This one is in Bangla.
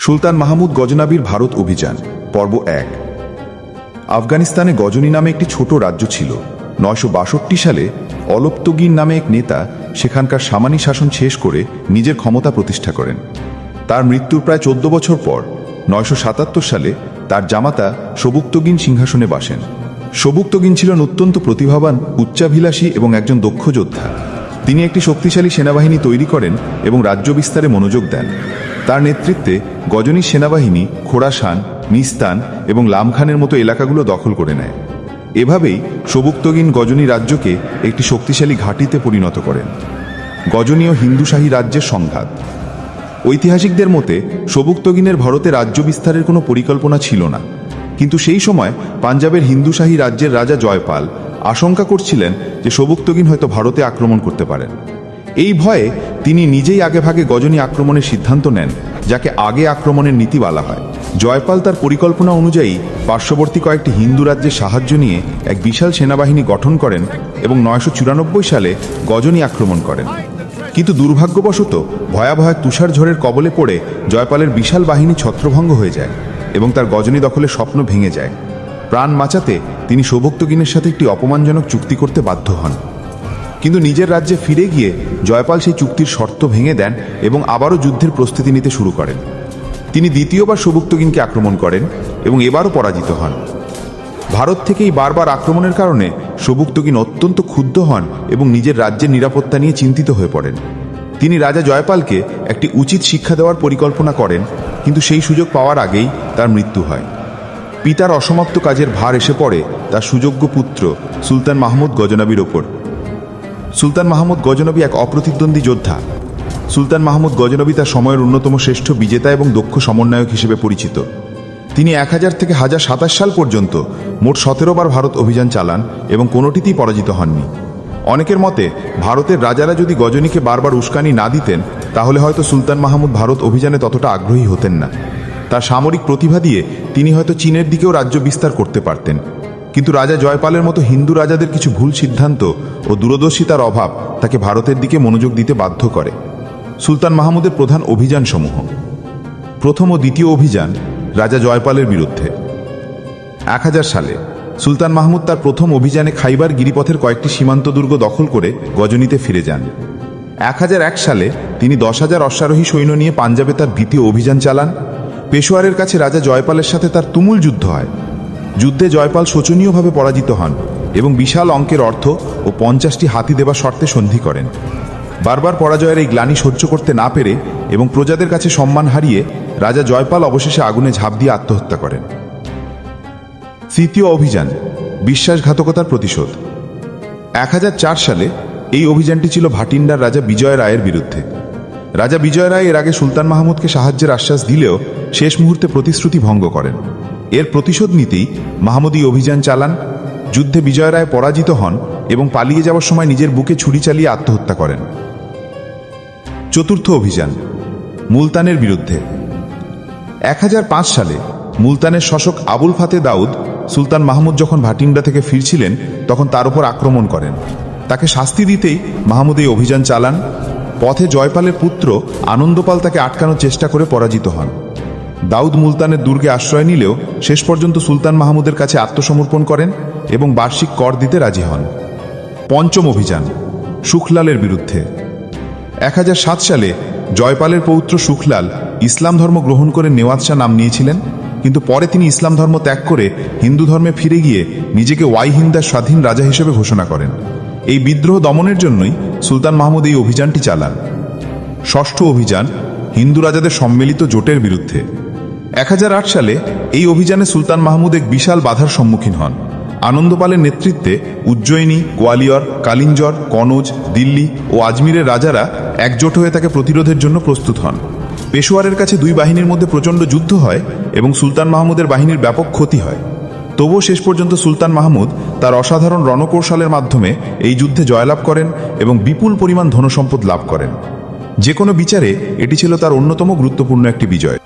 সুলতান মাহমুদ গজনবীর ভারত অভিযান পর্ব ১। আফগানিস্তানে গজনি নামে একটি ছোট রাজ্য ছিল। ৯৬২ সালে অলপ্তগিন নামে এক নেতা সেখানকার সামানি শাসন শেষ করে নিজের ক্ষমতা প্রতিষ্ঠা করেন। তার মৃত্যুর প্রায় ১৪ বছর পর ৯৭৭ সালে তার জামাতা সবুক্তগিন সিংহাসনে বসেন। সবুক্তগিন ছিলেন অত্যন্ত প্রতিভাবান, উচ্চাভিলাষী এবং একজন দক্ষ যোদ্ধা। তিনি একটি শক্তিশালী সেনাবাহিনী তৈরি করেন এবং রাজ্য বিস্তারে মনোযোগ দেন। তার নেতৃত্বে গজনি সেনাবাহিনী খোরাসান, নিস্তান এবং লামখানের মতো এলাকাগুলো দখল করে নেয়। এভাবেই সবুক্তগিন গজনি রাজ্যকে একটি শক্তিশালী ঘাঁটিতে পরিণত করেন। গজনি ও হিন্দুশাহী রাজ্যের সংঘাত। ঐতিহাসিকদের মতে সবুক্তগিনের ভারতে রাজ্য বিস্তারের কোনো পরিকল্পনা ছিল না, কিন্তু সেই সময় পাঞ্জাবের হিন্দুশাহী রাজ্যের রাজা জয়পাল আশঙ্কা করছিলেন যে সবুক্তগিন হয়তো ভারতে আক্রমণ করতে পারেন। এই ভয়ে তিনি নিজেই আগেভাগে গজনি আক্রমণের সিদ্ধান্ত নেন, যাকে আগে আক্রমণের নীতি বলা হয়। জয়পাল তার পরিকল্পনা অনুযায়ী পার্শ্ববর্তী কয়েকটি হিন্দু রাজ্যের সাহায্য নিয়ে এক বিশাল সেনাবাহিনী গঠন করেন এবং ৯৯৪ সালে গজনি আক্রমণ করেন। কিন্তু দুর্ভাগ্যবশত ভয়াবহ তুষার ঝড়ের কবলে পড়ে জয়পালের বিশাল বাহিনী ছত্রভঙ্গ হয়ে যায় এবং তার গজনি দখলের স্বপ্ন ভেঙে যায়। প্রাণ বাঁচাতে তিনি সবুক্তগিনের সাথে একটি অপমানজনক চুক্তি করতে বাধ্য হন। কিন্তু নিজের রাজ্যে ফিরে গিয়ে জয়পাল সেই চুক্তির শর্ত ভেঙে দেন এবং আবারও যুদ্ধের প্রস্তুতি নিতে শুরু করেন। তিনি দ্বিতীয়বার সবুক্তগিনকে আক্রমণ করেন এবং এবারও পরাজিত হন। ভারত থেকেই বারবার আক্রমণের কারণে সবুক্তগিন অত্যন্ত ক্ষুব্ধ হন এবং নিজের রাজ্যের নিরাপত্তা নিয়ে চিন্তিত হয়ে পড়েন। তিনি রাজা জয়পালকে একটি উচিত শিক্ষা দেওয়ার পরিকল্পনা করেন, কিন্তু সেই সুযোগ পাওয়ার আগেই তার মৃত্যু হয়। পিতার অসমাপ্ত কাজের ভার এসে পড়ে তার সুযোগ্য পুত্র সুলতান মাহমুদ গজনবীর ওপর। সুলতান মাহমুদ গজনবী এক অপ্রতিদ্বন্দ্বী যোদ্ধা। সুলতান মাহমুদ গজনবী তার সময়ের অন্যতম শ্রেষ্ঠ বিজেতা এবং দক্ষ সমন্বয়ক হিসেবে পরিচিত। তিনি ১০০০ থেকে ১০২৭ সাল পর্যন্ত মোট ১৭ বার ভারত অভিযান চালান এবং কোনোটিতেই পরাজিত হননি। অনেকের মতে ভারতের রাজারা যদি গজনীকে বারবার উস্কানি না দিতেন, তাহলে হয়তো সুলতান মাহমুদ ভারত অভিযানে ততটা আগ্রহী হতেন না। তার সামরিক প্রতিভা দিয়ে তিনি হয়তো চীনের দিকেও রাজ্য বিস্তার করতে পারতেন, কিন্তু রাজা জয়পালের মতো হিন্দু রাজাদের কিছু ভুল সিদ্ধান্ত ও দূরদর্শিতার অভাব তাকে ভারতের দিকে মনোযোগ দিতে বাধ্য করে। সুলতান মাহমুদের প্রধান অভিযানসমূহ। প্রথম ও দ্বিতীয় অভিযান রাজা জয়পালের বিরুদ্ধে। ১০০০ সালে সুলতান মাহমুদ তার প্রথম অভিযানে খাইবার গিরিপথের কয়েকটি সীমান্ত দুর্গ দখল করে গজনিতে ফিরে যান। ১০০১ সালে তিনি ১০,০০০ অশ্বারোহী সৈন্য নিয়ে পাঞ্জাবে তার দ্বিতীয় অভিযান চালান। পেশোয়ারের কাছে রাজা জয়পালের সাথে তার তুমুল যুদ্ধ হয়। যুদ্ধে জয়পাল শোচনীয়ভাবে পরাজিত হন এবং বিশাল অঙ্কের অর্থ ও ৫০টি হাতি দেবার শর্তে সন্ধি করেন। বারবার পরাজয়ের এই গ্লানি সহ্য করতে না পেরে এবং প্রজাদের কাছে সম্মান হারিয়ে রাজা জয়পাল অবশেষে আগুনে ঝাঁপ দিয়ে আত্মহত্যা করেন। তৃতীয় অভিযান বিশ্বাসঘাতকতার প্রতিশোধ। ১০০৪ সালে এই অভিযানটি ছিল ভাটিন্ডার রাজা বিজয় রায়ের বিরুদ্ধে। রাজা বিজয় রায় এর আগে সুলতান মাহমুদকে সাহায্যের আশ্বাস দিলেও শেষ মুহূর্তে প্রতিশ্রুতি ভঙ্গ করেন। এর প্রতিশোধ নিতেই মাহমুদ এই অভিযান চালান। যুদ্ধে বিজয় রায় পরাজিত হন এবং পালিয়ে যাওয়ার সময় নিজের বুকে ছুরি চালিয়ে আত্মহত্যা করেন। চতুর্থ অভিযান মুলতানের বিরুদ্ধে। ১০০৫ সালে মুলতানের শাসক আবুল ফাতে দাউদ সুলতান মাহমুদ যখন ভাটিন্ডা থেকে ফিরছিলেন তখন তার উপর আক্রমণ করেন। তাকে শাস্তি দিতেই মাহমুদ এই অভিযান চালান। পথে জয়পালের পুত্র আনন্দপাল তাকে আটকানোর চেষ্টা করে পরাজিত হন। দাউদ মুলতানের দুর্গে আশ্রয় নিলেও শেষ পর্যন্ত সুলতান মাহমুদের কাছে আত্মসমর্পণ করেন এবং বার্ষিক কর দিতে রাজি হন। পঞ্চম অভিযান সুখলালের বিরুদ্ধে। ১০০৭ সালে জয়পালের পৌত্র সুখলাল ইসলাম ধর্ম গ্রহণ করে নেওয়াজ শাহ নাম নিয়েছিলেন, কিন্তু পরে তিনি ইসলাম ধর্ম ত্যাগ করে হিন্দু ধর্মে ফিরে গিয়ে নিজেকে ওয়াইহিন্দার স্বাধীন রাজা হিসেবে ঘোষণা করেন। এই বিদ্রোহ দমনের জন্যই সুলতান মাহমুদ এই অভিযানটি চালান। ষষ্ঠ অভিযান হিন্দু রাজাদের সম্মিলিত জোটের বিরুদ্ধে। ১০০৮ সালে এই অভিযানে সুলতান মাহমুদ এক বিশাল বাধার সম্মুখীন হন। আনন্দপালের নেতৃত্বে উজ্জয়িনী, গোয়ালিয়র, কালিঞ্জর, কনৌজ, দিল্লি ও আজমিরের রাজারা একজোট হয়ে তাকে প্রতিরোধের জন্য প্রস্তুত হন। পেশোয়ারের কাছে দুই বাহিনীর মধ্যে প্রচণ্ড যুদ্ধ হয় এবং সুলতান মাহমুদের বাহিনীর ব্যাপক ক্ষতি হয়। তবুও শেষ পর্যন্ত সুলতান মাহমুদ তার অসাধারণ রণকৌশলের মাধ্যমে এই যুদ্ধে জয়লাভ করেন এবং বিপুল পরিমাণ ধনসম্পদ লাভ করেন। যে কোনো বিচারে এটি ছিল তার অন্যতম গুরুত্বপূর্ণ একটি বিজয়।